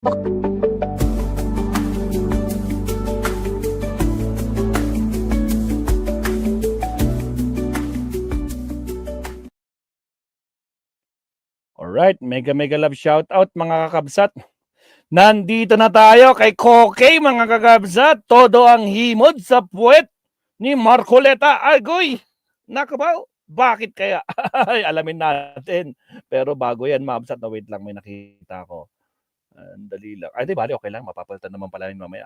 Alright, mega love shoutout mga kakabsat. Nandito na tayo kay Kokey mga kakabsat. Todo ang himod sa puwet ni Marcoleta Agoy. Nakabaw, bakit kaya? Ay, alamin natin. Pero bago yan, mabsat na wait lang, may nakita ko. Dali lang. Ay, di bali, okay lang. Mapapalitan naman pala yun mamaya.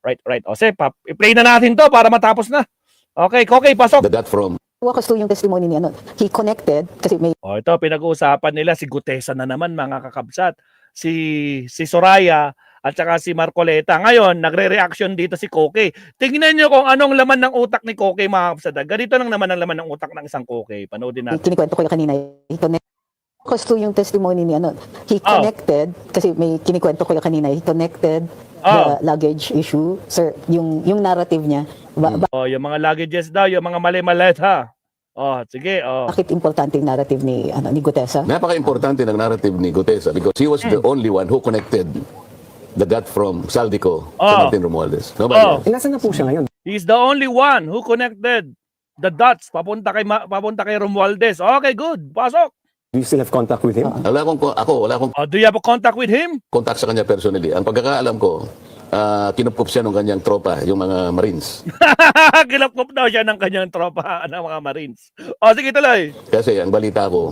Right. O, i-play na natin to para matapos na. Okay, Kokey, pasok. That from Wakas to yung testimony ni ano. He connected kasi may O, ito, pinag-uusapan nila si Gutesa na naman mga kakabsat. Si Soraya at saka si Marcoleta. Ngayon, nagre-reaction dito si Kokey. Tingnan nyo kung anong laman ng utak ni Kokey mga kakabsat. Ganito lang naman ang laman ng utak ng isang Kokey. Panoodin natin. kinikwento ko yung kanina. He connected. Wakas to yung testimony ni ano. He connected kasi may kinikwento ko yung kanina. He connected the luggage issue. Sir, yung narrative niya. Yung mga luggages daw, yung mga mali-malit ha. Sige. Bakit importante yung narrative ni Gutesa? napaka-importante ng narrative ni Gutesa because he was the only one who connected the dot from Saldico to Martin Romualdez. Nobody else. Nasaan na po siya ngayon? He's the only one who connected the dots papunta kay Romualdez. Okay, good. Pasok. Do you still have contact with him? Wala akong Do you have a contact with him? contact sa kanya personally. Ang pagkakaalam ko, kinupkup siya ng kanyang tropa, yung mga Marines. Kilapkop daw siya ng kanyang tropa ng mga Marines. Sige tuloy. Kasi ang balita ko,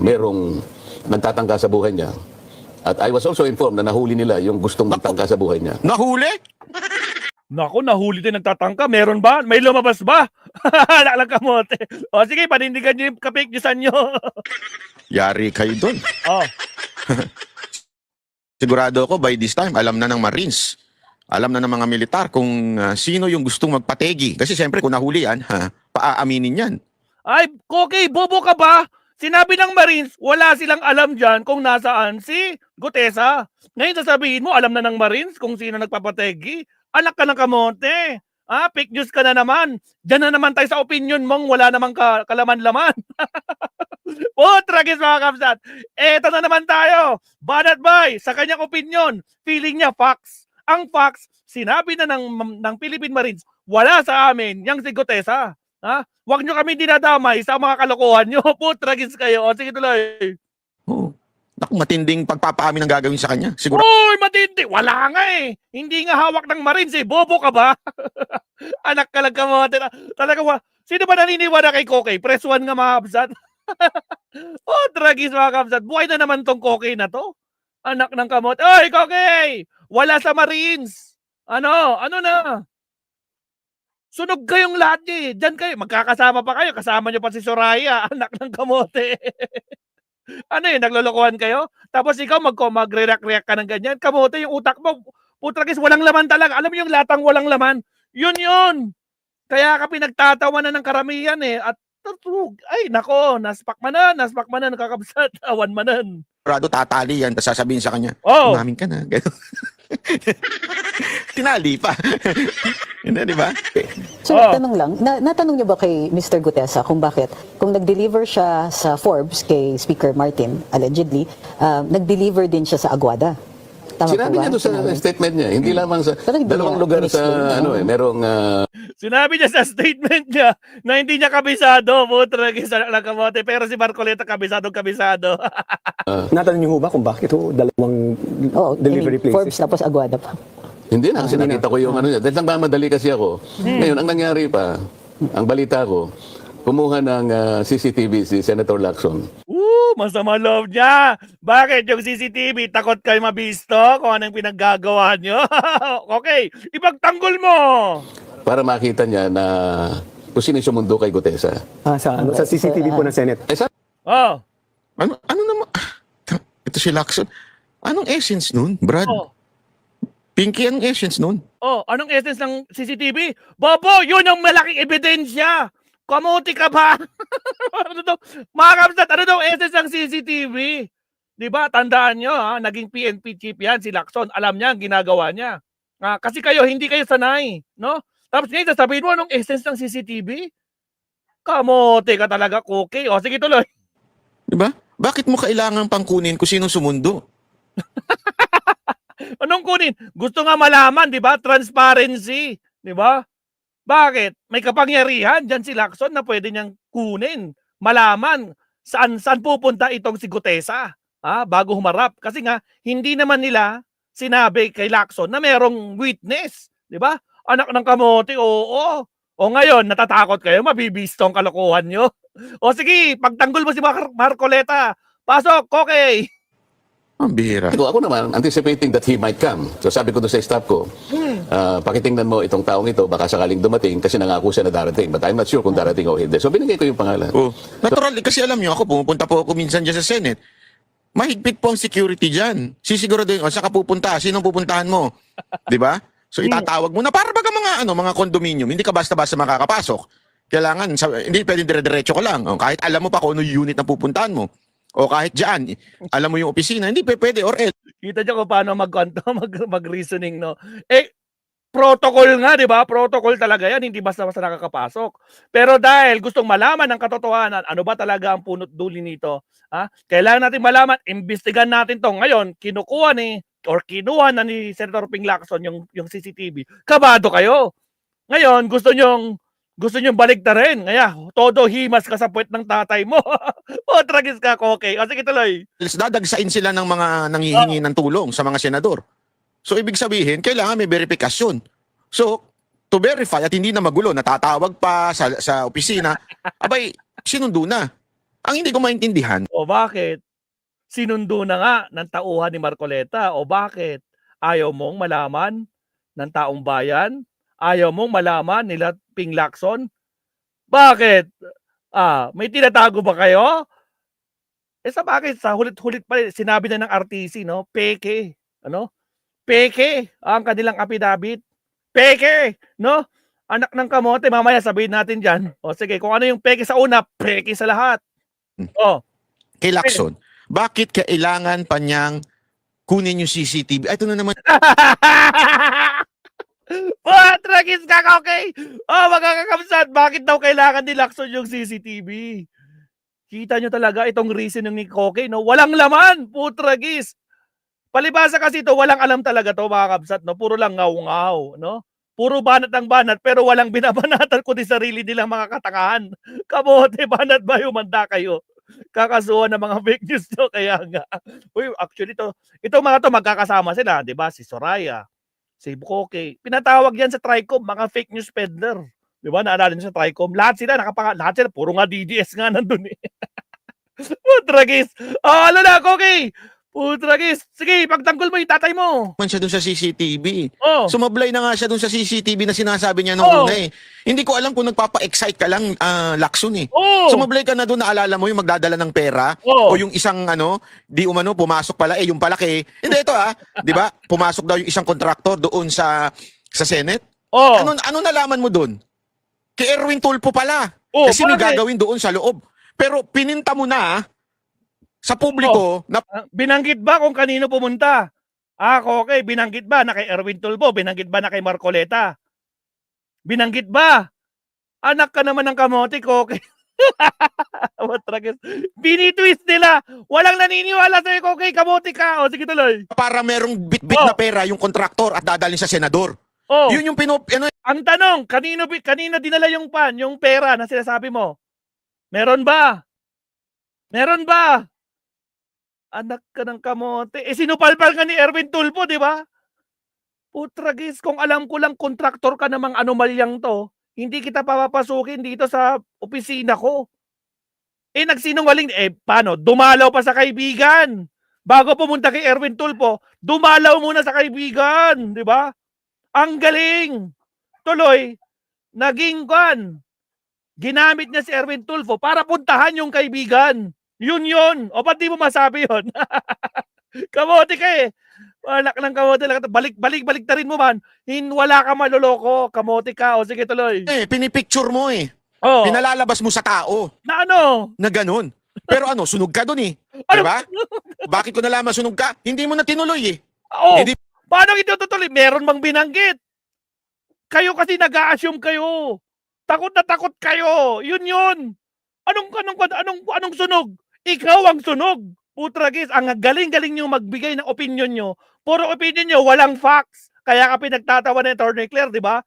merong nagtatangka sa buhay niya. At I was also informed na nahuli nila yung gustong magtangka sa buhay niya. Nahuli? Naku, nahuli din nagtatangka. Meron ba? May lumabas ba? Anak kamote. Sige, panindigan niyo yung kapik niyusan niyo. Yari kayo doon. Sigurado ako by this time, alam na ng Marines. Alam na ng mga militar kung sino yung gustong magpategi. Kasi siyempre kung nahuli yan, paaaminin yan. Ay, Kokey, bobo ka ba? Sinabi ng Marines, wala silang alam dyan kung nasaan si Gutesa. Ngayon sasabihin mo, alam na ng Marines kung sino nagpapategi. Anak ka ng kamote. Fake news ka na naman. Diyan na naman tayo sa opinion mong wala namang kalaman-laman. Tragis mga kapsat. Eto na naman tayo. Banat Bay, sa kanyang opinion, feeling niya facts. Ang facts, sinabi na ng Philippine Marines, wala sa amin yang si Gutesa. Huwag nyo kami dinadamay sa mga kalokohan nyo. Tragis kayo. Sige tuloy. Naku, matinding pagpapaamin ang gagawin sa kanya. Siguro. Uy, matindi. Wala nga eh. Hindi nga hawak ng Marines eh. Bobo ka ba? Anak ka lang kamote. Talaga, sino ba naniniwala kay Kokey? Press 1 nga mga kapsat. Tragis mga kapsat. Buhay na naman tong Kokey na to. Anak ng kamote. Oy, Kokey! Wala sa Marines. Ano na? Sunog kayong lahat eh. Diyan kayo. Magkakasama pa kayo. Kasama nyo pa si Soraya. Anak ng kamote. Naglolokohan kayo? Tapos ikaw magre-react ka ng ganyan. Kamote, yung utak mo, putragis, walang laman talaga. Alam mo yung latang walang laman? Yun. Kaya ka pinagtatawanan ng karamihan eh. At ay, nako, naspakmanan, nakakabsat, awan manan. Sigurado tatali yan, tapos sasabihin sa kanya, umamin ka na. Tinali pa. Hindi, di ba? So, tanong lang, natanong niyo ba kay Mr. Gutesa kung bakit? Kung nag-deliver siya sa Forbes kay Speaker Martin, allegedly, nag-deliver din siya sa Aguada. Tama Sinabi po ba? niya doon sa statement niya, hindi lamang sa Pero hindi dalawang niya lugar sa in-explain. merong Sinabi niya sa statement niya na hindi niya kabisado. Putragis, anak ng kamote. Pero si Marcoleta kabisado. Natanong niyo ba kung bakit dalawang delivery places? Forbes tapos Aguada pa. hindi na kasi nakita ko yung ano niya. Dahil nagmamadali kasi ako. Ngayon, ang nangyari pa, ang balita ko, kumuha ng CCTV si Senator Lacson. Masama loob niya. Bakit yung CCTV? Takot kayo mabisto kung anong pinaggagawa niyo? Okay, ipagtanggol mo. Para makita niya na kung sino yung sumundo kay Gutesa. Sa CCTV po ng Senate. Ano naman? Ito si Lacson. Anong essence nun, Brad? Pinky ang essence nun. Anong essence ng CCTV? Bobo, yun ang malaking ebidensya. Kamuti ka ba? Mga kapsat, ano daw essence ng CCTV? Diba? Tandaan nyo, naging PNP chief yan, si Lacson. Alam niya ang ginagawa niya. Kasi kayo, hindi kayo sanay. No? Tapos ngayon, sasabihin mo anong essence ng CCTV? Kamote ka talaga, Kokey. Sige tuloy. Diba? Bakit mo kailangan pang kunin kung sinong sumundo? Anong kunin? Gusto nga malaman, di ba? Transparency, di ba? Bakit? May kapangyarihan dyan si Lacson na pwede niyang kunin, malaman saan pupunta itong si Gutesa, bago humarap. Kasi nga, hindi naman nila sinabi kay Lacson na merong witness, di ba? Anak ng kamote, oo. O ngayon, natatakot kayo, mabibisto ang kalokohan nyo. O sige, pagtanggol mo si Marcoleta, pasok, okay. Ang bihira. Ako naman, anticipating that he might come. So sabi ko doon sa staff ko, pakitingnan mo itong taong ito, baka sakaling dumating kasi nangako siya na darating. But I'm not sure kung darating o hindi. So binigay ko yung pangalan. Oh. Natural, kasi alam nyo, ako pumupunta po ako minsan dyan sa Senate. Mahigpit po ang security dyan. Sisiguraduhin, saan ka pupunta? Sinong pupuntahan mo? Di ba? So itatawag mo na para baga mga condominium, hindi ka basta-basta makakapasok. Kailangan, hindi pwedeng dire-diretso ka lang. Kahit alam mo pa kung ano yung unit na pupuntahan mo. O kahit dyan, alam mo yung opisina, hindi pwede or else. Kita niyo kung paano mag-reasoning, no? Protocol nga, di ba? Protocol talaga yan, hindi basta-basta nakakapasok. Pero dahil gustong malaman ng katotohanan, ano ba talaga ang punot dulo nito? Kailangan natin malaman, imbestigan natin to. Ngayon, kinuha na ni Senator Ping Lacson yung CCTV. Kabado kayo. Ngayon, gusto nyong baliktarin. Kaya, todo himas ka sa puwet ng tatay mo. O, tragis ka, okay. O, sige, tuloy. Dadagsain sila ng mga nanghihingi ng tulong sa mga senador. So, ibig sabihin, kailangan may verifikasyon. So, to verify at hindi na magulo, natatawag pa sa opisina, abay, sinundo na. Ang hindi ko maintindihan, O, bakit? Sinundo na nga ng tauhan ni Marcoleta. O, bakit? Ayaw mong malaman ng taong bayan? Ayaw mong malaman nila Ping Lacson? Bakit? May tinatago ba kayo? Sa bakit? Sa hulit-hulit pa rin, sinabi na ng RTC, no? Peke. Ano? Peke ang kanilang affidavit. Peke, no? Anak ng kamote, mamaya sabihin natin dyan. O sige, kung ano yung peke sa una, peke sa lahat. O. kay Lacson, bakit kailangan pa niyang kunin yung CCTV? Ay, ito na naman. Tragis ka, okay? Magkakakamsat, bakit daw kailangan ni Lacson yung CCTV? Kita nyo talaga itong reasoning ni Koke, no? Walang laman, putragis. Palibasa kasi ito, walang alam talaga to, mga kabsat, no? Puro lang ngaw-ngaw, no? Puro banat ang banat, pero walang binabanatan kundi sarili nilang mga katangahan. Kamote, banat ba humanda kayo? Kakasuhan ng mga fake news nyo, kaya nga. Uy, actually, itong mga to magkakasama sila, di ba? Si Soraya, si Koke. Pinatawag yan sa TRICOM, mga fake news peddler. Di ba? Naalala nyo sa TRICOM. Lahat sila, puro nga DDS nga nandun eh. Putragis. Ano na, Koke? Putragis. Sige, pagtanggol mo yung tatay mo. Man siya dun sa CCTV. Oh. Sumablay na nga siya dun sa CCTV na sinasabi niya nung una eh. Hindi ko alam kung nagpapa-excite ka lang, Lacson eh. Oh. Sumablay ka na dun, naalala mo yung magdadala ng pera o yung isang di umano pumasok pala yung palaki. Hindi ito di ba? Pumasok daw yung isang kontraktor doon sa Senate. Oh. Ano nalaman mo doon? Kay Erwin Tulfo pala. Oh, Kasi may bakit? gagawin doon sa loob. Pero pininta mo na sa publiko na Binanggit ba kung kanino pumunta? Okay, binanggit ba na kay Erwin Tulfo? Binanggit ba na kay Marcoleta? Binanggit ba? Anak ka naman ng kamote, Koke. Binitwist nila. Walang naniniwala sa'yo, Koke. Kamote ka. O, sige tuloy. para merong bit-bit na pera yung kontraktor at dadalhin sa senador. Oh. Yun yung Ang tanong, kanino dinala yung pera na sinasabi mo? Meron ba? Meron ba? Anak ka ng kamote. Sinupalpal ka ni Erwin Tulfo, di ba? Putragis, kung alam ko lang kontraktor ka namang anomalyang to, hindi kita papapasukin dito sa opisina ko. Nagsinungaling, paano? Dumalaw pa sa kaibigan. Bago pumunta kay Erwin Tulfo, dumalaw muna sa kaibigan, di ba? Ang galing. Tuloy, ginamit niya si Erwin Tulfo para puntahan yung kaibigan. Yun. O, ba't di mo masabi yun? Kamote ka eh. Anak ng kamote lang. Balik ta rin mo man. Wala ka maloloko. Kamote ka. O, sige tuloy. pinipicture mo eh. Oh. Pinalalabas mo sa tao Na ano? na ganun. Pero sunog ka dun eh. Diba? Bakit ko nalaman sunog ka? Hindi mo na tinuloy eh. Oh. Hindi. Paano ito tutuloy? Meron bang binanggit? Kayo kasi nag-a-assume kayo. Takot na takot kayo. Yun. Anong sunog? Ikaw ang sunog. Putragis, ang galing-galing nyo magbigay ng opinion nyo. Puro opinion nyo, walang facts. Kaya ka pinagtatawa ni Attorney Claire, di ba?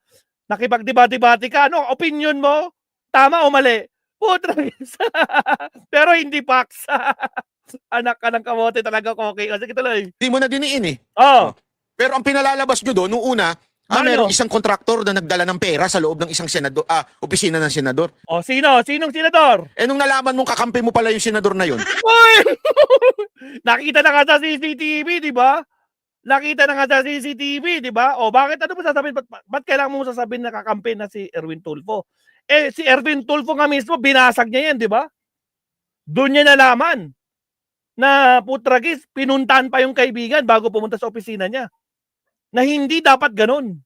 Nakipagdebate-debate ka. Ano, opinion mo? Tama o mali? Putra. Pero hindi facts. Anak ka ng kamote talaga, Koki. O, sige tuloy. Hindi mo na diniin eh. Oh, Pero ang pinalalabas nyo doon, nung una, Ano? merong isang kontraktor na nagdala ng pera sa loob ng isang opisina ng senador. o sino? Sinong senador? Eh nung nalaman mong kakampi mo pala yung senador na yun, Uy! Nakita na nga sa CCTV, di ba? Nakita na nga sa CCTV, di ba? O bakit ano mo sasabihin? Ba't kailangan mo sasabihin na kakampi na si Erwin Tulfo? Eh, si Erwin Tulfo nga mismo, binasag niya yan, di ba? Doon niya nalaman na putragis, pinuntahan pa yung kaibigan bago pumunta sa opisina niya. Na hindi dapat ganun.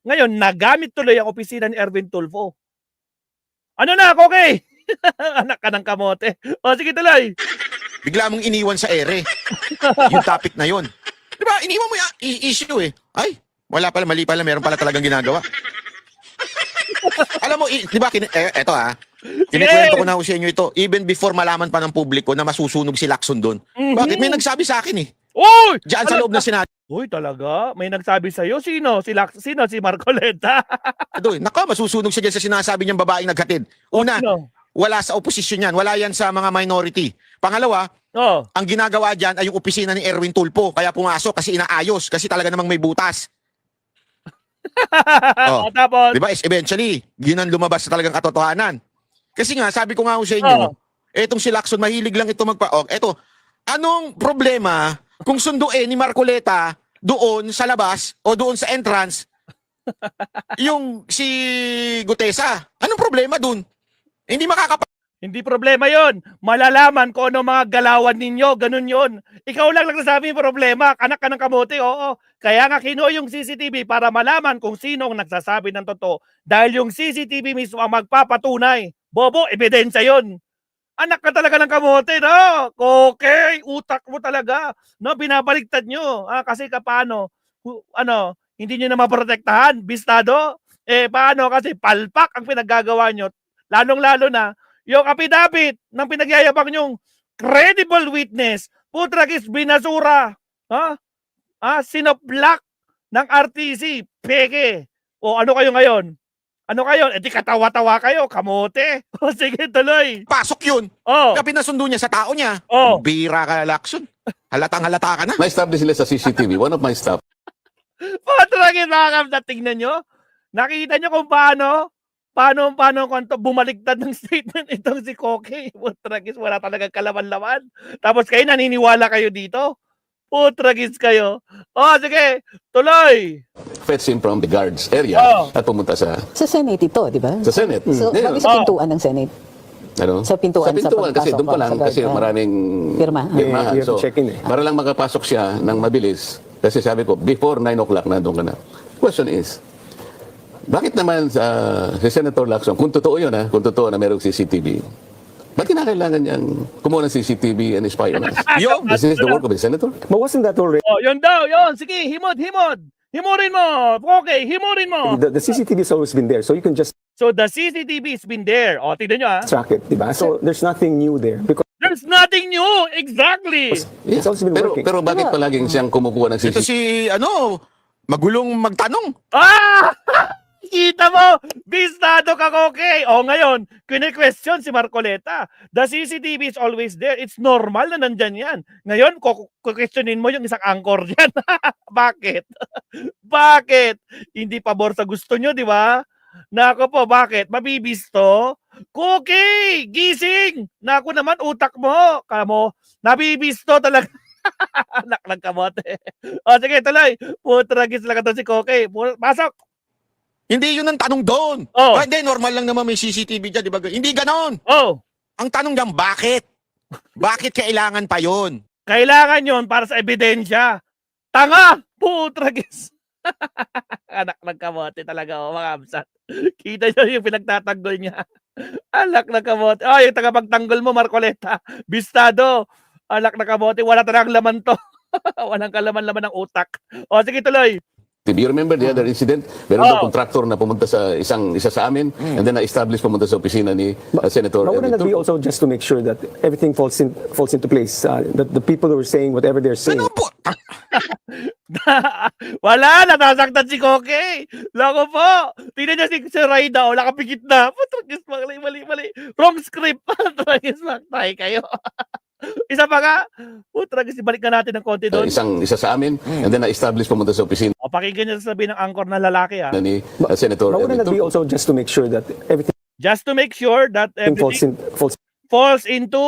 Ngayon, nagamit tuloy ang opisina ni Erwin Tulfo. Ano na, okay? Anak ka ng kamote. O, sige tuloy. bigla mong iniwan sa ere. Yung topic na yun. Di ba? Iniwan mo yung issue eh. Ay, wala pala, mali pala, meron pala talagang ginagawa. Alam mo, di ba, eto kinikwento ko na sa inyo ito, even before malaman pa ng publiko na masusunog si Lacson doon. Bakit? May nagsabi sa akin eh. Uy! Diyan sa loob ng Senado. Uy, talaga? May nagsabi sa'yo? Sino? Sino? Si Marcoleta? Nako, masusunog siya dyan sa sinasabi niyang babaeng naghatid. Una, Sino? wala sa oposisyon yan. Wala yan sa mga minority. Pangalawa, Oh. ang ginagawa dyan ay yung opisina ni Erwin Tulfo. Kaya pumasok kasi inaayos. Kasi talaga namang may butas. Oh. Tapos, Di ba? Eventually, yun ang lumabas sa talagang katotohanan. Kasi nga, sabi ko nga sa inyo, etong si Lacson, mahilig lang ito eto, anong problema kung sunduin ni Marcoleta doon sa labas o doon sa entrance yung si Gutesa? Anong problema doon? Hindi hindi problema yon. Malalaman kung ano mga galawan ninyo. Ganun yon. Ikaw lang nagsasabi yung problema. Anak ka ng kamote, oo. Kaya nga kinuha yung CCTV para malaman kung sino ang nagsasabi ng totoo. Dahil yung CCTV mismo ang magpapatunay. Bobo, ebidensya yon. Anak ka talaga ng kamote, no? Okay, utak mo talaga. No, binabaligtad nyo. Kasi paano? Hindi nyo na maprotektahan? Bistado? Paano? Kasi palpak ang pinaggagawa nyo. Lalong-lalo na, yung apidapit ng pinagyayabang nyong credible witness, putragis binasura. Sinoplak ng RTC, peke. O ano kayo ngayon? Ano kayo? Di katawa-tawa kayo, kamote. O sige, tuloy. pasok yun. Oh. Kaya pinasundo niya sa tao niya. Oh. Bira ka, Lacson. Halatang-halata ka na. Na-establish sila sa CCTV. One of my staff. Putragis mga kamsa, tingnan nyo. Nakita nyo kung paano kung bumaligtad ng statement itong si Koki. Putragis, wala talagang kalaman-laman. Tapos kayo, naniniwala kayo dito? Putragis kayo. O, sige, tuloy. Fetch him from the guards area at pumunta sa Senate ito, di ba? Senate. So, Ngayon, kami sa pintuan ng Senate. ano? Sa pintuan, sa kasi pagpasok doon pa lang sa guard, kasi maraming pirmahan. pirmahan. You have to check in eh. Para lang makapasok siya ng mabilis, kasi sabi ko, before 9 o'clock nandun ka na. Question is, bakit naman si Senator Lacson, kung totoo yun kung totoo na merong CCTV, ba't kinakailangan niyang kumuha ng CCTV and spy on us? Yo, This is the work of the Senator? But wasn't that already? Oh, yun daw, yun. Sige, himod. Himurin mo. Okay, himurin mo. The CCTV has always been there, so you can just So the CCTV has been there. O, tignan nyo track it, diba? So there's nothing new there because There's nothing new. Exactly. it's also been working. Pero bakit palaging siyang kumukuha ng ito CCTV? si, magulong magtanong. Kita mo, bistado ka, Koke. O ngayon, kine-question si Marcoleta. The CCTV is always there. It's normal na nandyan yan. Ngayon, questionin mo yung isang anchor dyan. Bakit? Bakit? Hindi pabor sa gusto nyo, di ba? Nako po, bakit? Mabibisto? Koke! Gising! Nako naman, utak mo. Kamo, nabibisto talaga. Anak ng kamote. O sige, tuloy. Putragis lang ito si Koke. Pasok. Hindi yun ang tanong doon. Oh. Hindi, normal lang naman may CCTV dyan, di ba? Hindi ganon. Oh, Ang tanong dyan, bakit? Bakit kailangan pa yun? kailangan yon para sa ebidensya. Tanga! Putragis. Anak ng kamote talaga, mga absat. Kita nyo yung pinagtatanggol niya. Anak ng kamote. Oh, yung tagapagtanggol mo, Marcoleta. Bistado. Anak ng kamote, wala talagang laman to. Walang kalaman-laman ng utak. O, sige, tuloy. You remember the other incident? Meron daw Oh. contractor na pumunta sa isa sa amin and then na-establish pumunta sa opisina ni Senator But wouldn't that be Tulfo. also just to make sure that everything falls into place? That the people who are saying whatever they're saying. Ano po? Wala, natasaktan si Koke. Lako po. Tingnan niya si Raida, o nakapikit na. Putragis, mali. Wrong script. Putragis, magtay kayo. Isa pa nga. Putragis, ibalik na natin ng konti doon. Isa sa amin and then na-establish pumunta sa opisina O, pakinggan niyo sasabihin ng anchor na lalaki, ha. ni Senator But wouldn't that be Tulfo. also just to make sure that everything Just to make sure that falls everything falls into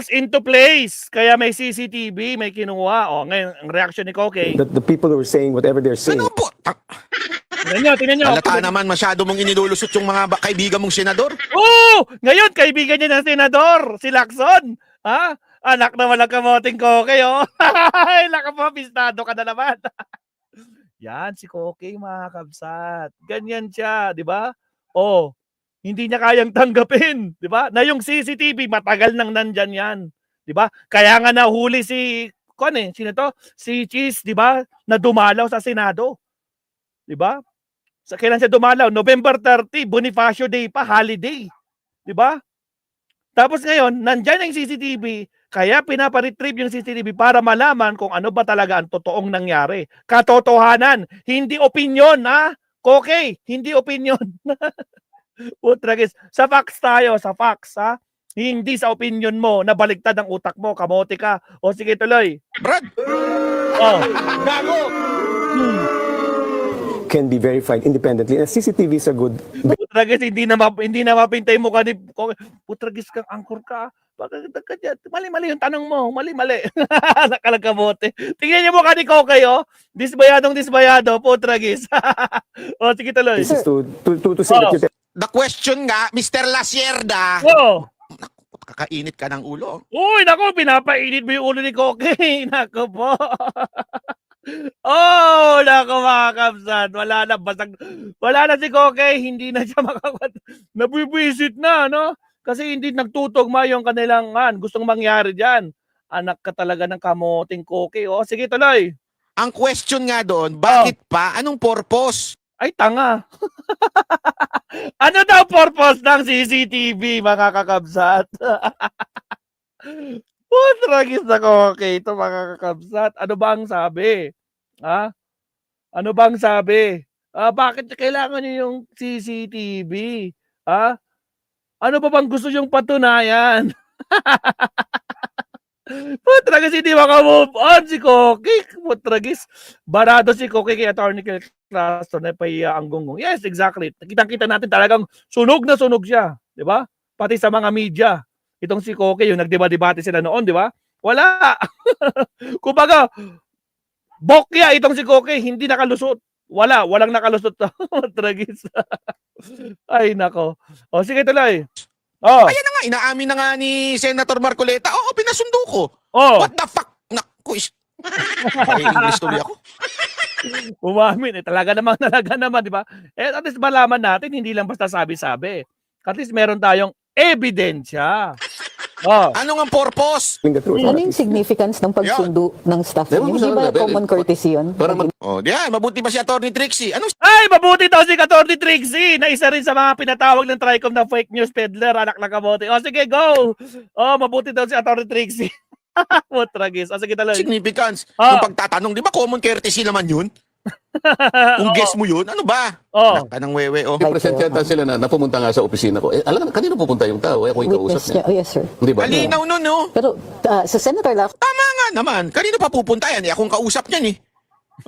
into place? Kaya may CCTV, may kinuha. O, ngayon, ang reaction ni Koke. That the people who are saying whatever they're saying. Ano po? Tingnan niyo. Halata naman masyado mong inilulusot yung mga kaibigan mong senador. Oo! Ngayon, kaibigan niya ng senador, si Lacson. Ha? Anak naman ng kamoting Koke, oh. Ay, laka po, pistado ka na naman. Yan, si Koke, mga kabsat. Ganyan siya, di ba? Oh, hindi niya kayang tanggapin, di ba? Na yung CCTV, matagal nang nandyan yan. Di ba? Kaya nga nahuli si, sino to? Si Cheese, di ba? Na dumalaw sa Senado. Di ba? Kailan siya dumalaw? November 30, Bonifacio Day pa, holiday. Di ba? Tapos ngayon, nandyan yung CCTV, kaya pinaparetrieve yung CCTV para malaman kung ano ba talaga ang totoong nangyari. Katotohanan, hindi opinion, ha? Koke, hindi opinion. Putragis, sa facts tayo, sa facts, ha? Hindi sa opinion mo, nabaligtad ang utak mo, kamote ka. O sige, tuloy. Brad, Oh. Can be verified independently. And CCTVs are good. Putragis, hindi na mapintay mo ka ni Putragis kang angkor ka. Bakit ka dyan? Mali-mali yung tanong mo. Mali-mali. Nakalagkamote. Tingnan niyo mo ka ni Kokay, oh. Disbayado, Putragis. O, sige tuloy. This is to say that you the question nga, Mr. Lasierda, Oh. kakainit ka ng ulo. Uy, nako, pinapainit mo yung ulo ni Kokay. Nako po. Oh, nako mga kabsat. Wala na si Kokay. Hindi na siya nabibwisit na, no? Kasi hindi nagtutugma yung kanilang gustong mangyari dyan. Anak ka talaga ng kamoting Kokay. Oh, sige, tuloy. Ang question nga doon, bakit pa? Anong purpose? Ay, tanga. Ano daw purpose ng CCTV, mga kakabsat? Putragis na Kokay ito, mga kakabsat. Ano ba ang sabi? Ha? Ano bang sabi? Bakit kailangan niyo yung CCTV? Ha? Ano pa bang gusto yung patunayan? Putragis, hindi makamove on si Kokay. Putragis. Barado si Kokay kay Atty. Castro na pahiya ang gunggong. Yes, exactly. Kitang-kita natin talagang sunog na sunog siya. Di ba? Pati sa mga media. Itong si Kokay, yung nagdeba-debate sila noon, di ba? Wala. Kumbaga, bokya itong si Kokay, hindi nakalusot. Walang nakalusot. Putragis. Ay, nako. O, sige tuloy. Oh. Ayan na nga, inaamin na nga ni Senator Marcoleta, oo, pinasundo ko. Oh. What the fuck? Naku, English tuloy ako. Umamin talaga naman, di ba? At least malaman natin, hindi lang basta sabi-sabi. At least meron tayong ebidensya. Oh. Ano nga purpose? the truth. Ano yung significance ng pagsundo ng staff Ewan ko niyo? Hindi sa ba kanila, common courtesy yun? Para Oh, diyan, mabuti pa si Atty. Trixie. Anong Ay, mabuti daw si Atty. Trixie na isa rin sa mga pinatawag ng Tricom na fake news peddler, anak ng kamote. O sige, go! Oh, mabuti daw si Atty. Trixie. Putragis. O sige, tuloy. significance? Ah. Yung pagtatanong, di ba common courtesy naman yun? Kung guess mo yun, ano ba? Oh. Anak ka ng wewe, oh. present yata sila na napumunta nga sa opisina ko. Alam na, kanino pupunta yung tao? Ako yung kausap Witness niya. niya. Oh, yes, sir. Di ba? Malinaw nun, no? Pero sa Senator Lacson, Tama nga naman. Kanino pa pupunta yan? Akong kausap niyan, eh.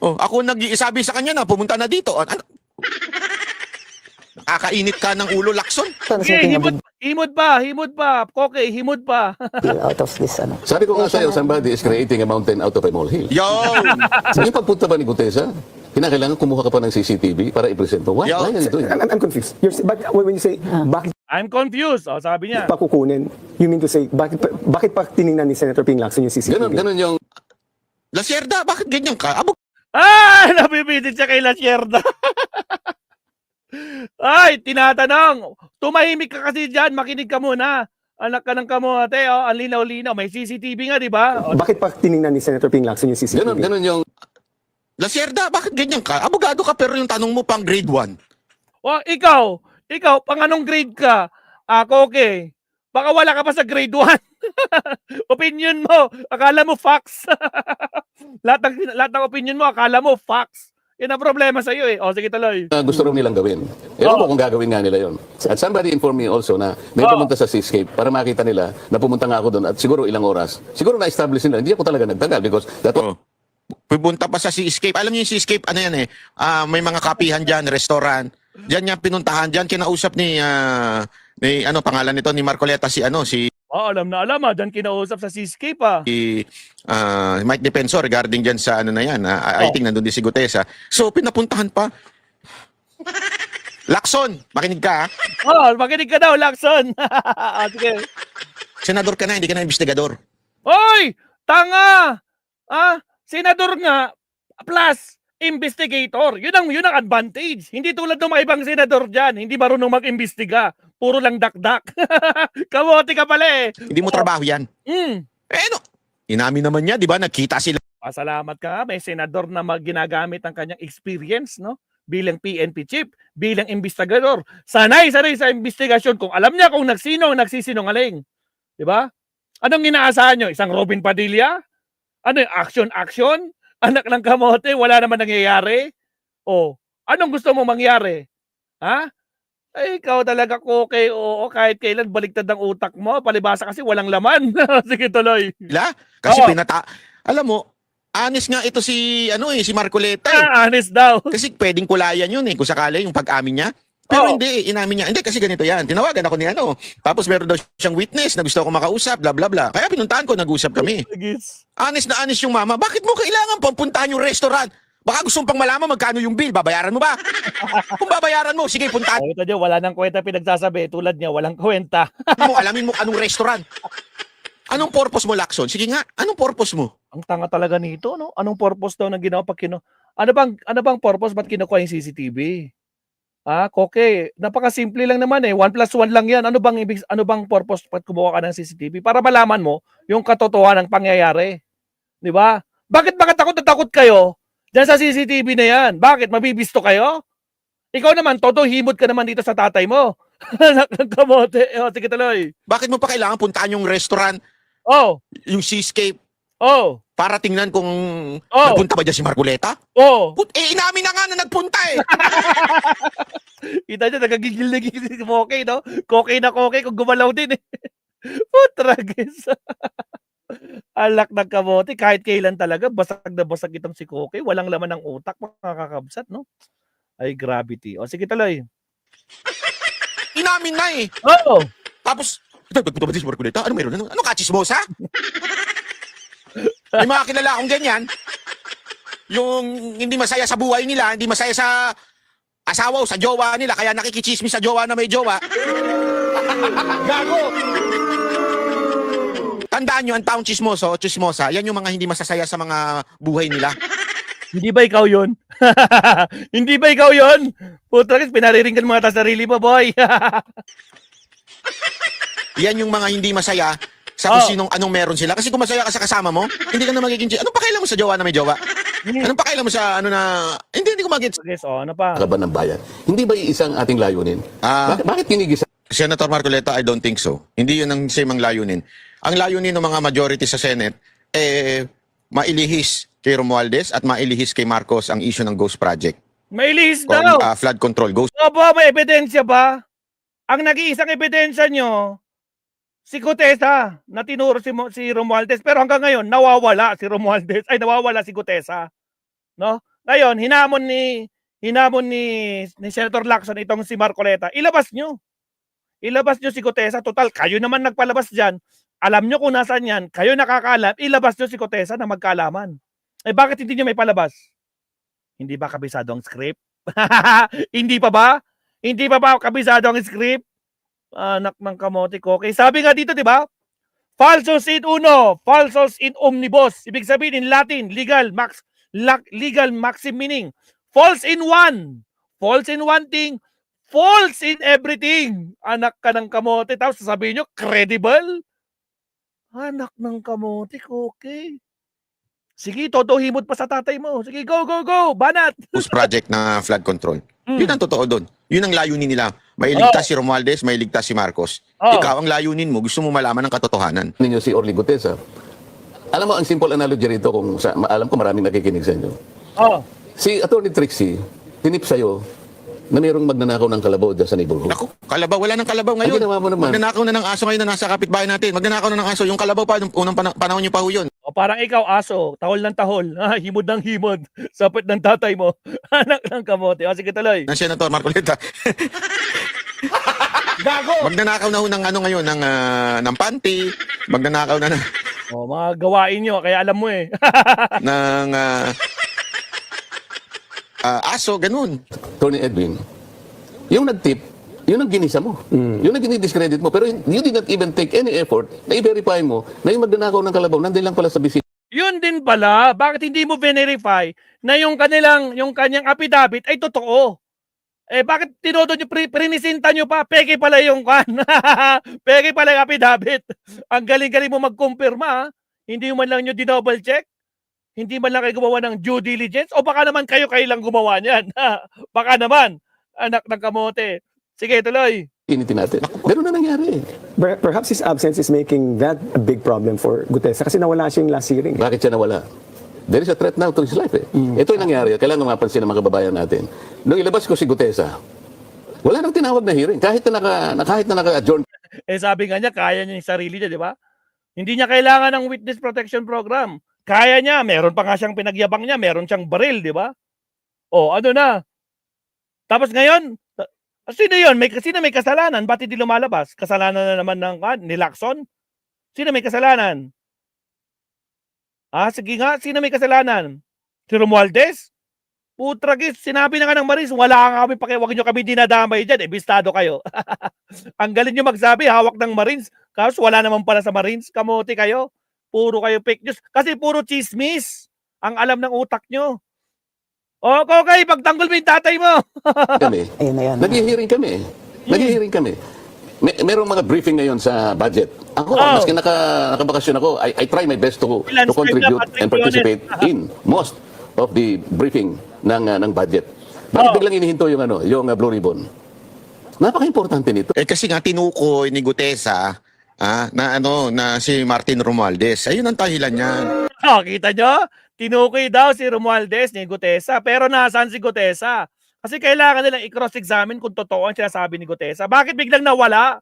Oh, ako nag-sabi sa kanya na pumunta na dito. Ano? Nakakainit ka ng ulo, Lacson. Okay, himod pa. Kokay, himod pa. out of this, ano. Sabi ko nga sa'yo, somebody is creating a mountain out of a molehill. Yo! Yung pagpunta ba ni Gutesa, kinakailangan kumuha ka pa ng CCTV para i-present mo. Why? Yo. Why are you doing that? I'm confused. But when you say, bakit I'm confused. O, sabi niya. pa kukunin, you mean to say, bakit pa tiningnan ni Senator Ping Lacson yung CCTV? Ganun yung Lasierda, bakit ganyan ka? Abo, Nabibitin siya kay Lasierda. Ay, tinatanong. Tumahimik ka kasi dyan. Makinig ka muna. Anak ka ng kamote. Oh, ang linaw-linaw. May CCTV nga, di ba? O, Bakit pa tiningnan ni Senator Ping Lacson yung CCTV? ganun yung Lacerda, bakit ganyan ka? Abogado ka pero yung tanong mo pang grade 1. O, ikaw, pang anong grade ka? Ako, okay. Baka wala ka pa sa grade 1. Opinion mo, akala mo facts. lahat ng opinion mo, akala mo facts. Yan ang problema sa iyo eh. O, sige tuloy. Gusto rin nilang gawin. Ewan ko kung gagawin nga nila yon. At somebody informed me also na may pumunta sa Seascape para makita nila na pumunta nga ako doon at siguro ilang oras. Siguro na-establish nila. Hindi ako talaga nagtagal because that was Pupunta pa sa Seascape. Alam niyo yung Seascape, ano yan eh, may mga kapihan dyan, restaurant. Diyan niya pinuntahan, dyan kinausap ni ano pangalan nito, ni Marcoleta, si Alam na alam Diyan kinausap sa Seascape Mike Defensor regarding dyan sa ano na yan. I think nandun din si Gutesa. So, pinapuntahan pa. Lacson, makinig ka ha? Makinig ka daw, Lacson. Sige. Senador ka na, hindi ka na investigador. Hoy! Tanga! Senador nga, plus investigator. Yun ang advantage. Hindi tulad ng mga ibang senador dyan. Hindi marunong mag-imbestiga. Puro lang dakdak. Kamote ka pala eh. Hindi mo trabaho yan. No. Inamin naman niya, di ba? Nagkita sila. Pasalamat ka. May senador na ginagamit ang kanyang experience, no? Bilang PNP chief, bilang investigador. Sanay sa investigasyon. Kung alam niya kung nagsino ang nagsisinungaling. Di ba? Anong inaasahan nyo? Isang Robin Padilla? Ano yung action? Anak ng kamote, wala naman nangyayari? O, anong gusto mo mangyari? Ha? Ay, ikaw talaga okay, oo, kahit kailan baliktad ang utak mo, palibasa kasi walang laman. Sige, tuloy. Kasi alam mo, honest nga ito si Marcoleta eh. Honest daw. Kasi pwedeng kulayan yun eh, kung sakali yung pag-amin niya. Pero hindi, inamin niya. Hindi, kasi ganito yan. Tinawagan ako ni Tapos meron daw siyang witness na gusto ko makausap, bla bla bla. Kaya pinuntahan ko, nag-usap kami. Honest na honest yung mama. Bakit mo kailangan pampuntahan yung restaurant? Baka gusto mong pang malaman magkano yung bill. Babayaran mo ba? Kung babayaran mo, sige, puntahan Ito niya, wala nang kwenta pinagsasabi. Tulad niya, walang kwenta. mo. Alamin mo anong restaurant. Anong purpose mo, Lacson? Sige nga, anong purpose mo? Ang tanga talaga nito, no? Anong purpose daw ng ginawa pag Ano bang purpose? Ba't kinukuha yung CCTV? Koke, napakasimple lang naman eh. 1+1 lang yan. Ano bang purpose pag kumuha ka ng CCTV? Para malaman mo yung katotohanan ng pangyayari. Di ba? Bakit takot kayo dyan sa CCTV na yan? Bakit? Mabibisto kayo? Ikaw naman, himod ka naman dito sa tatay mo. Kamote. Sige tuloy. Bakit mo pa kailangan puntahan yung restaurant, yung Seascape, para tingnan kung nagpunta ba dyan si Marcoleta? Inamin na nga na nagpunta eh. Kita niya, nagagigil na gigil si Koke, no? Koke kung gumalaw din eh. Putragis. Alak ng kamote, kahit kailan talaga, basag na basag itong si Koke. Walang laman ng utak, makakakabsat, no? Ay, gravity. O, sige tuloy. Inamin na eh. Tapos, nagpunta ba dyan si Marcoleta? Ano meron? Ano kachismosa? May mga kilala akong ganyan. Yung hindi masaya sa buhay nila, hindi masaya sa asawa o sa jowa nila, kaya nakikichismis sa jowa na may jowa. Gago! Tandaan nyo, ang taong chismosa, yan yung mga hindi masasaya sa mga buhay nila. Hindi ba ikaw yun? Hindi ba ikaw yun? Putragis, pinariringgan mo ata sarili mo, boy. Yan yung mga hindi masaya sa kung sinong anong meron sila. Kasi kung masaya ka sa kasama mo, hindi ka na magiging... Anong pakailan mo sa jowa na may jowa? Anong pakailan mo sa ano na... Hindi ko mag-gets. Ano pa? kaban ng bayan. Hindi ba iisang ating layunin? Bakit kinigisa? Senator Marcoleta, I don't think so. Hindi yun ang same ang layunin. Ang layunin ng mga majority sa Senate, mailihis kay Romualdez at mailihis kay Marcos ang issue ng Ghost Project. Mailihis daw! Flood control. Ghost. May ebidensya ba? Ang nag-iisang ebidensya nyo, si Gutesa, na tinuro si Romualdez, pero hanggang ngayon, nawawala si Gutesa. No? Ngayon, hinamon ni Senator Lacson itong si Marcoleta. Ilabas nyo si Gutesa. Total, kayo naman nagpalabas dyan. Alam nyo kung nasaan yan. Kayo nakakaalam. Ilabas nyo si Gutesa na magkaalaman. Bakit hindi nyo may palabas? Hindi ba kabisado ang script? Hindi pa ba? Hindi pa ba kabisado ang script? Anak ng kamote ko. Okay, sabi nga dito, di ba? Falsus in uno, falsus in omnibus. Ibig sabihin in Latin, legal maxim meaning. False in one thing, false in everything. Anak ka ng kamote. Tapos sasabihin nyo, credible? Anak ng kamote ko, okay. Sige, todo himod pa sa tatay mo. Sige, go, go, go! Banat! project na flood control. Mm. Yun ang totoo doon. Yun ang layunin nila. May iligtas si Romualdez, may iligtas si Marcos. Oh. Ikaw, ang layunin mo, gusto mo malaman ng katotohanan. Ninyo si Orly Gutesa. Alam mo, ang simple analogy rito, alam ko maraming nakikinig sa inyo. Oh. Si Atty. Trixie, tinip sa'yo na mayroong magnanakaw ng kalabaw dyan sa neighborhood. Ako, kalabaw, wala nang kalabaw ngayon. Ay, ginawa mo naman. Magnanakaw na ng aso ngayon na nasa kapitbahay natin. Magnanakaw na ng aso. Yung kalabaw pa, nung unang panahon niyo pa ho yun. O parang ikaw, aso, tahol ng tahol, himod ng himod, sapit ng tatay mo, anak ng kamote. O sige, tuloy. Ng Senator Marcoleta. Gago! Magnanakaw na ho ng ano ngayon, ng panty. Magnanakaw na O, mga gawain nyo, kaya alam mo eh. ng aso, ganun. Atty. Edwin, yung nag-tip, yun ang ginisa mo. Yun ang dinidiscredit mo. Pero you did not even take any effort na i-verify mo na yung magnanakaw ng kalabaw, nandun lang pala sa bisita. Yun din pala, bakit hindi mo verify na yung kanyang affidavit ay totoo? Eh bakit tinodo nyo, prinisinta nyo pa? Peke pala yung peke pala yung affidavit. Ang galing-galing mo magkumpirma, ha? Hindi man lang nyo dinouble check? Hindi man lang kayo gumawa ng due diligence? O baka naman kayo lang gumawa niyan? Baka naman, anak ng kamote. Sige, tuloy. Initin natin. Ganun na nangyari. Perhaps his absence is making that a big problem for Gutesa kasi nawala siya yung last hearing. Bakit siya nawala? There is a threat now to his life. Ito yung nangyari. Kailangan mapansin ng mga kababayan natin. Nung ilabas ko si Gutesa, wala nang tinawag na hearing. Kahit na naka-adjourn Eh sabi nga niya, kaya niya yung sarili niya, di ba? Hindi niya kailangan ng witness protection program. Kaya niya, meron pa nga siyang pinagyabang niya, meron siyang baril, di ba? O, ano na? Tapos ngayon, sino yun? Sino may kasalanan? Ba't hindi lumalabas? Kasalanan na naman ni Lacson? Sino may kasalanan? Sige nga, sino may kasalanan? Si Romualdez? Putragis, sinabi na nga ng Marines, wala nga kami wag nyo kami dinadamay dyan, bistado kayo. Ang galing nyo magsabi, hawak ng Marines, kaso wala naman pala sa Marines, kamote kayo, puro kayo fake news, kasi puro chismis, ang alam ng utak nyo. O, okay, pagtanggol mo yung tatay mo. kami. Ayun na yan. Nag-hearing kami. Nag-hearing kami. Merong mga briefing ngayon sa budget. Ako, maski nakabakasyon ako, I try my best to contribute and participate in most of the briefing ng budget. Bakit biglang inihinto yung Blue Ribbon? Napaka-importante nito. Kasi nga tinukoy ni Gutesa na si Martin Romualdez. Ayun ang dahilan niya. Kita nyo? Tinukoy daw si Romualdez ni Gutesa. Pero nasaan si Gutesa? Kasi kailangan nilang i-cross-examine kung totoo ang sinasabi ni Gutesa. Bakit biglang nawala?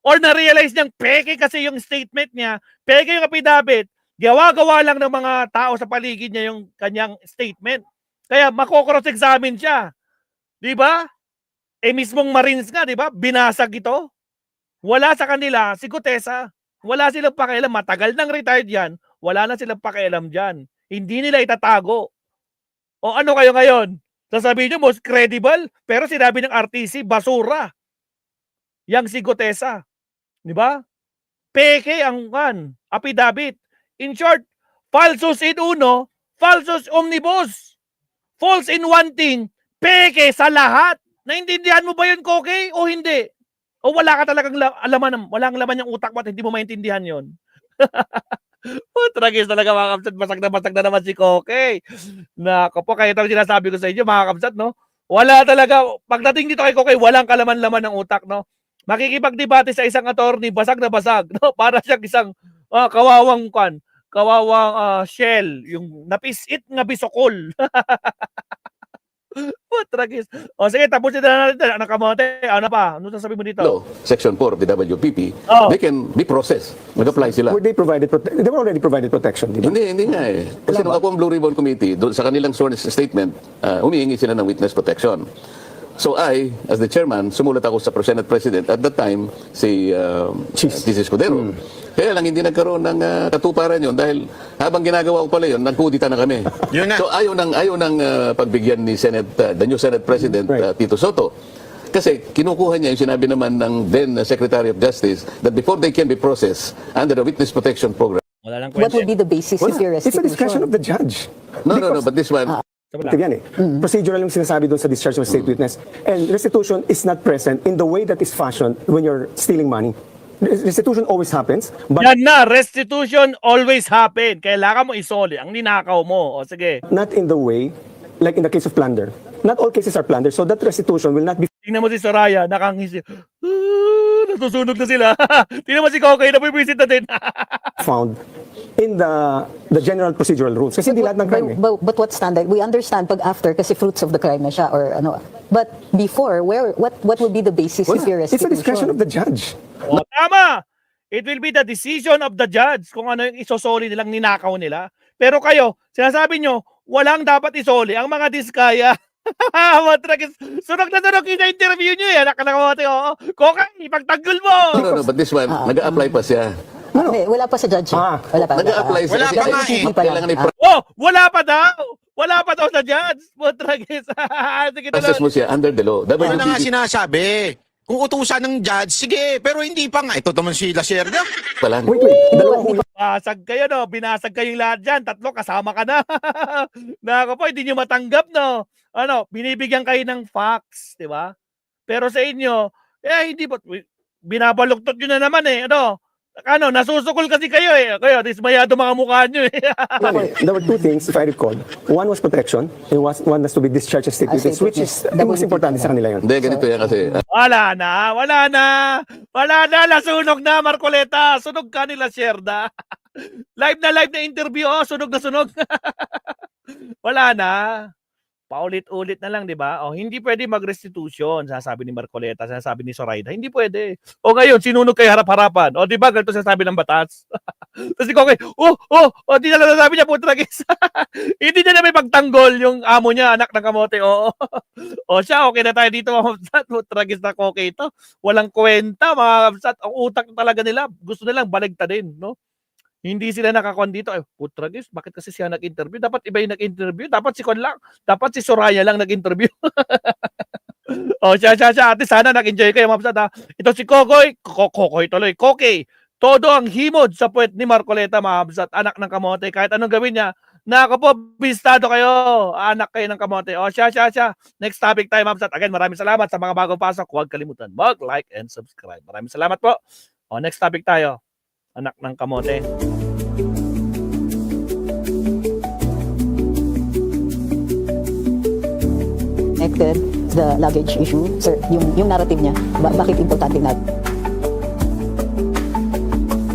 Or na-realize niyang peke kasi yung statement niya, peke yung affidavit, gawa-gawa lang ng mga tao sa paligid niya yung kanyang statement. Kaya mako-cross-examine siya. Di ba? Mismong Marines nga, di ba? Binasag ito. Wala sa kanila si Gutesa. Wala silang pakialam. Matagal nang retired yan. Wala na silang pakialam dyan. Hindi nila itatago. O ano kayo ngayon? Sasabihin nyo, most credible, pero sinabi ng RTC, basura. Yang si Gutesa. Di ba? Peke ang affidavit. In short, falsus in uno, falsus omnibus. False in one thing, peke sa lahat. Naintindihan mo ba yun, Koke, o hindi? O wala ka talagang walang laman yung utak mo at hindi mo maintindihan yun? Tragis talaga mga kapsat, basag na naman si Koke. Nako po, kaya itong sinasabi ko sa inyo mga kapsat, no? Wala talaga, pagdating dito kay Koke, walang kalaman-laman ng utak, no? Makikipagdebate sa isang attorney, basag na basag, no? Para siyang isang kawawang shell, yung napisit nga bisokol. Tragis. O sige, tapusin na natin. Anak kamote, ano pa? Ano sasabihin mo dito? Section 4 of the WPP, they can be processed. Mag-apply sila. Were they were already provided protection, di ba? Hindi nga eh. Kasi nung ako ang Blue Ribbon Committee, doon sa kanilang sworn statement, humihingi sila ng witness protection. So I, as the chairman, sumulat ako sa Senate President at that time, si Chief Escudero. Kaya lang hindi nagkaroon ng katuparan yun dahil habang ginagawa ko pala yun, nagkudita na kami. Yun na. So ayaw ng pagbigyan ni the new Senate President Tito Soto. Kasi kinukuha niya yung sinabi naman ng then Secretary of Justice that before they can be processed under the Witness Protection Program. Wala lang What would be the basis if you're It's a discretion of the judge. No, but this one, Yan eh. Procedural yung sinasabi doon sa discharge of state witness. And restitution is not present in the way that is fashioned when you're stealing money. restitution always happens, but Yan na, restitution always happen. Kailangan mo isoli ang ninakaw mo. O sige, not in the way, like in the case of plunder. Not all cases are plunder, so that restitution will not be tingnan mo si Soraya, nakangisi. Nasusunog na sila. Tingnan mo si Kokay, nabibisit na din. found in the general procedural rules. Kasi hindi lahat ng crime eh. But what standard? We understand pag after kasi fruits of the crime na siya or ano. But before, what would be the basis if your It's the restitution? discretion of the judge. O, tama! It will be the decision of the judge kung ano yung isosoli nilang ninakaw nila. Pero kayo, sinasabi nyo, walang dapat isoli ang mga diskaya. Matragis. Sunog na sunog yung interview nyo eh. Anak ka na kamote, oo. Kokay, ipagtanggol mo! No, but this one, nag-a-apply pa siya. Hindi, wala pa sa judge. Wala pa. Nag-a-apply siya. Wala pa nga eh. Hindi pa lang. Kailangan i- Oh, wala pa daw! Wala pa daw sa judge. Matragis. Sige process mo siya under the law. Ano na nga WBC sinasabi? Kung utusan ng judge, sige, pero hindi pa nga. Ito naman si Lacerda. pa lang. Wait. Dalawang huli. Basag kayo, no? Binasag kayong lahat dyan. Tatlo, kasama ka na. Nako po, hindi nyo matanggap, no? Ano, binibigyan kayo ng facts, di ba? Pero sa inyo, hindi po, binabaluktot nyo na naman eh. Ano, nasusukol kasi kayo eh. Kayo, dismayado mga mukha nyo eh. There were two things, if I recall. One was protection, and one was to be discharged as state witness, which is the most important sa kanila yun. Hindi, ganito yan kasi. Wala na, nasunog na, Marcoleta. Sunog ka nila, Sherda. Live na interview, sunog na sunog. Wala na. Paulit-ulit na lang, di ba? Hindi pwede mag-restitution, sasabi ni Marcoleta, sasabi ni Zoraida. Hindi pwede. Ngayon, sinunog kayo harap-harapan. Di ba, ganito sasabi ng batas? Tapos si Kokay, di na lang sasabi niya, putragis. Hindi niya na may pagtanggol yung amo niya, anak ng kamote. Siya, okay na tayo dito, mga kapsat. Putragis na Kokay ito. Walang kwenta, mga kapsat. Ang utak talaga nila, gusto nilang baligtadin, no? Hindi sila nakakon dito. Putragis, bakit kasi siya nag-interview? Dapat iba yung nag-interview. Dapat si Kon lang. Dapat si Soraya lang nag-interview. Siya. Ate, sana nag-enjoy kayo, mga kapsat, ha? Ito si Kokoy. Kokoy tuloy. Kokey. Todo ang himod sa puwet ni Marcoleta, mga kapsat. Anak ng kamote. Kahit anong gawin niya. Nako po, bistado kayo. Anak kayo ng kamote. Siya. Next topic tayo, mga kapsat. Again, maraming salamat sa mga bagong pasok. Huwag kalimutan mag-like and subscribe. Maraming salamat po. Next topic tayo. Anak ng kamote. Connected the luggage issue, sir, yung narrative niya, bakit importante na